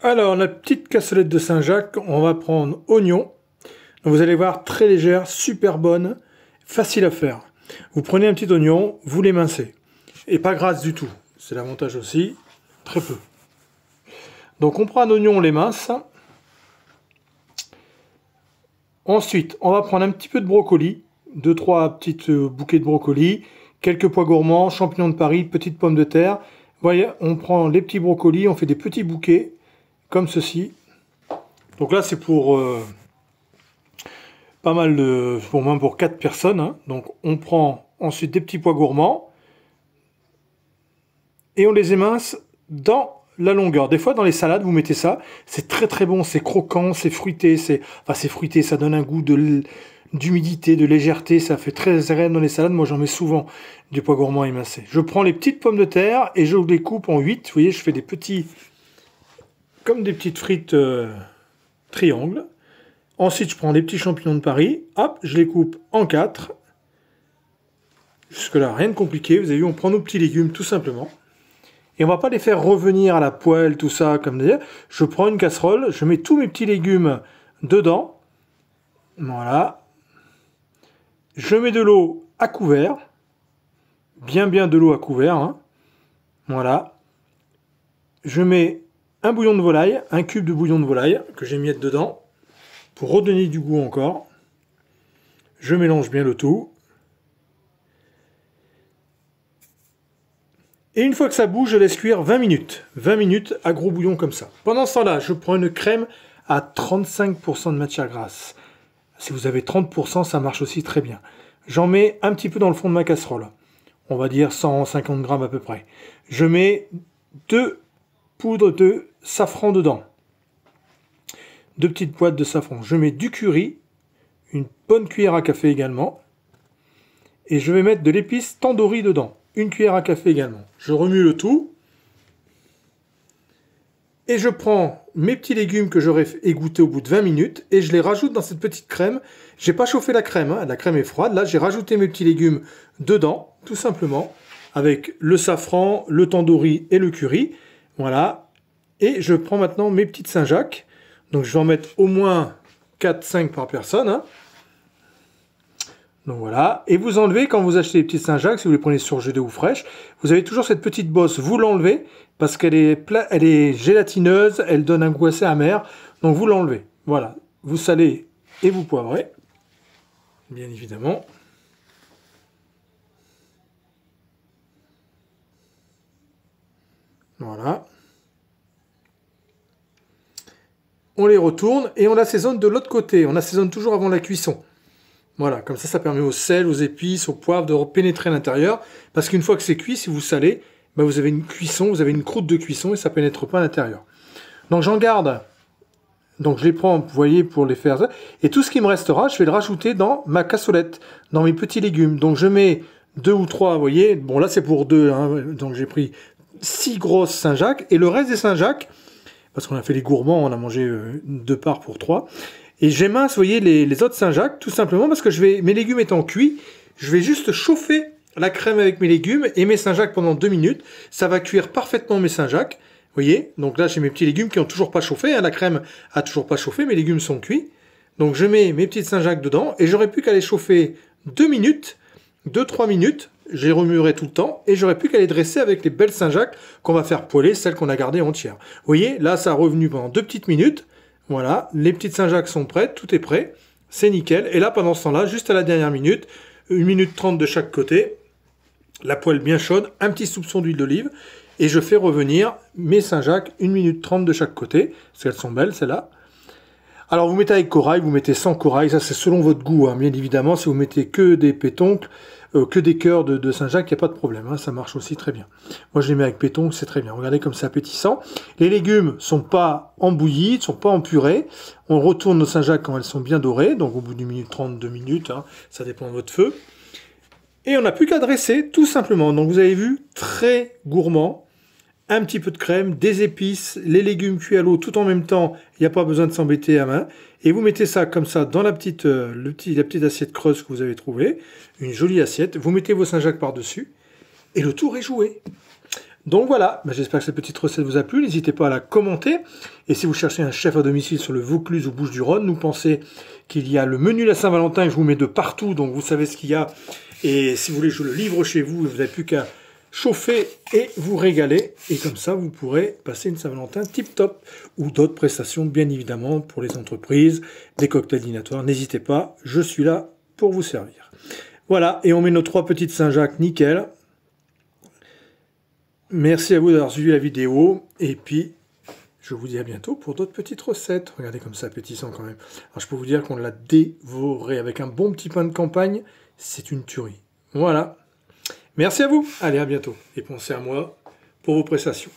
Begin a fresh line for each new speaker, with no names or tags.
Alors, la petite cassolette de Saint-Jacques, on va prendre oignon. Donc, vous allez voir, très légère, super bonne, facile à faire. Vous prenez un petit oignon, vous l'émincez. Et pas grasse du tout. C'est l'avantage aussi, très peu. Donc, on prend un oignon, on l'émince. Ensuite, on va prendre un petit peu de brocoli, 2-3 petites bouquets de brocoli, quelques pois gourmands, champignons de Paris, petites pommes de terre. Vous voyez, on prend les petits brocolis, on fait des petits bouquets, comme ceci. Donc là, c'est pour pas mal de... pour moins pour 4 personnes. Hein. Donc on prend ensuite des petits pois gourmands et on les émince dans la longueur. Des fois, dans les salades, vous mettez ça. C'est très très bon, c'est croquant, c'est fruité. Enfin, c'est fruité, ça donne un goût d'humidité, de légèreté. Ça fait très agréable dans les salades. Moi, j'en mets souvent du pois gourmand émincé. Je prends les petites pommes de terre et je les coupe en 8. Vous voyez, je fais des petits... comme des petites frites triangles. Ensuite, je prends des petits champignons de Paris. Hop, je les coupe en 4. Jusque-là, rien de compliqué. Vous avez vu, on prend nos petits légumes tout simplement. Et on va pas les faire revenir à la poêle, tout ça, comme dire. Je prends une casserole, je mets tous mes petits légumes dedans. Voilà. Je mets de l'eau à couvert. Bien de l'eau à couvert. Hein. Voilà. Je mets un bouillon de volaille, un cube de bouillon de volaille que j'ai mis dedans pour redonner du goût encore. Je mélange bien le tout. Et une fois que ça bouge, je laisse cuire 20 minutes. 20 minutes à gros bouillon comme ça. Pendant ce temps-là, je prends une crème à 35% de matière grasse. Si vous avez 30%, ça marche aussi très bien. J'en mets un petit peu dans le fond de ma casserole. On va dire 150 grammes à peu près. Je mets 2 poudres de safran dedans. 2 petites boîtes de safran. Je mets du curry, une bonne cuillère à café également. Et je vais mettre de l'épice tandoori dedans. Une cuillère à café également. Je remue le tout. Et je prends mes petits légumes que j'aurai égoutter au bout de 20 minutes et je les rajoute dans cette petite crème. J'ai pas chauffé la crème, hein. La crème est froide. Là, j'ai rajouté mes petits légumes dedans, tout simplement, avec le safran, le tandoori et le curry. Voilà. Et je prends maintenant mes petites Saint-Jacques. Donc, je vais en mettre au moins 4-5 par personne. Hein. Donc voilà, et vous enlevez, quand vous achetez les petites Saint-Jacques, si vous les prenez surgelées ou fraîches, vous avez toujours cette petite bosse, vous l'enlevez, parce qu'elle est gélatineuse, elle donne un goût assez amer, donc vous l'enlevez. Voilà, vous salez et vous poivrez, bien évidemment. Voilà. On les retourne et on assaisonne de l'autre côté, on assaisonne toujours avant la cuisson. Voilà, comme ça permet au sel, aux épices, au poivre de pénétrer à l'intérieur. Parce qu'une fois que c'est cuit, si vous salez, ben vous avez une cuisson, vous avez une croûte de cuisson et ça ne pénètre pas à l'intérieur. Donc j'en garde. Donc je les prends, vous voyez, pour les faire. Et tout ce qui me restera, je vais le rajouter dans ma cassolette, dans mes petits légumes. Donc je mets 2 ou 3, vous voyez. Bon là c'est pour 2, hein, donc j'ai pris 6 grosses Saint-Jacques. Et le reste des Saint-Jacques, parce qu'on a fait les gourmands, on a mangé 2 parts pour 3. Et j'émince, vous voyez, les autres Saint-Jacques, tout simplement parce que mes légumes étant cuits, je vais juste chauffer la crème avec mes légumes et mes Saint-Jacques pendant 2 minutes. Ça va cuire parfaitement mes Saint-Jacques. Vous voyez, donc là j'ai mes petits légumes qui n'ont toujours pas chauffé. Hein, la crème a toujours pas chauffé, mes légumes sont cuits. Donc je mets mes petites Saint-Jacques dedans et j'aurai plus qu'à les chauffer 2 minutes, 2-3 minutes. Je les remuerai tout le temps et j'aurai plus qu'à les dresser avec les belles Saint-Jacques qu'on va faire poêler, celles qu'on a gardées entières. Vous voyez, là ça a revenu pendant 2 petites minutes. Voilà, les petites Saint-Jacques sont prêtes, tout est prêt, c'est nickel. Et là, pendant ce temps-là, juste à la dernière minute, 1 minute 30 de chaque côté, la poêle bien chaude, un petit soupçon d'huile d'olive, et je fais revenir mes Saint-Jacques 1 minute 30 de chaque côté, parce qu'elles sont belles, celles-là. Alors, vous mettez avec corail, vous mettez sans corail, ça c'est selon votre goût, hein, bien évidemment. Si vous mettez que des pétoncles, que des cœurs de Saint-Jacques, il n'y a pas de problème, hein, ça marche aussi très bien. Moi, je les mets avec pétoncles, c'est très bien. Regardez comme c'est appétissant. Les légumes sont pas embouillis, ne sont pas en purée. On retourne nos Saint-Jacques quand elles sont bien dorées, donc au bout d'une minute 30, 2 minutes, hein, ça dépend de votre feu. Et on n'a plus qu'à dresser, tout simplement. Donc, vous avez vu, très gourmand. Un petit peu de crème, des épices, les légumes cuits à l'eau tout en même temps, il n'y a pas besoin de s'embêter à main. Et vous mettez ça comme ça dans la petite assiette creuse que vous avez trouvée, une jolie assiette. Vous mettez vos Saint-Jacques par-dessus et le tour est joué. Donc voilà, j'espère que cette petite recette vous a plu. N'hésitez pas à la commenter. Et si vous cherchez un chef à domicile sur le Vaucluse ou Bouches-du-Rhône, nous pensez qu'il y a le menu la Saint-Valentin que je vous mets de partout, donc vous savez ce qu'il y a. Et si vous voulez, je le livre chez vous, vous n'avez plus qu'à chauffer et vous régaler. Et comme ça, vous pourrez passer une Saint-Valentin tip-top. Ou d'autres prestations, bien évidemment, pour les entreprises, des cocktails dînatoires. N'hésitez pas, je suis là pour vous servir. Voilà, et on met nos 3 petites Saint-Jacques, nickel. Merci à vous d'avoir suivi la vidéo, et puis je vous dis à bientôt pour d'autres petites recettes. Regardez comme c'est appétissant quand même. Alors je peux vous dire qu'on l'a dévoré avec un bon petit pain de campagne, c'est une tuerie. Voilà. Merci à vous, allez à bientôt, et pensez à moi pour vos prestations.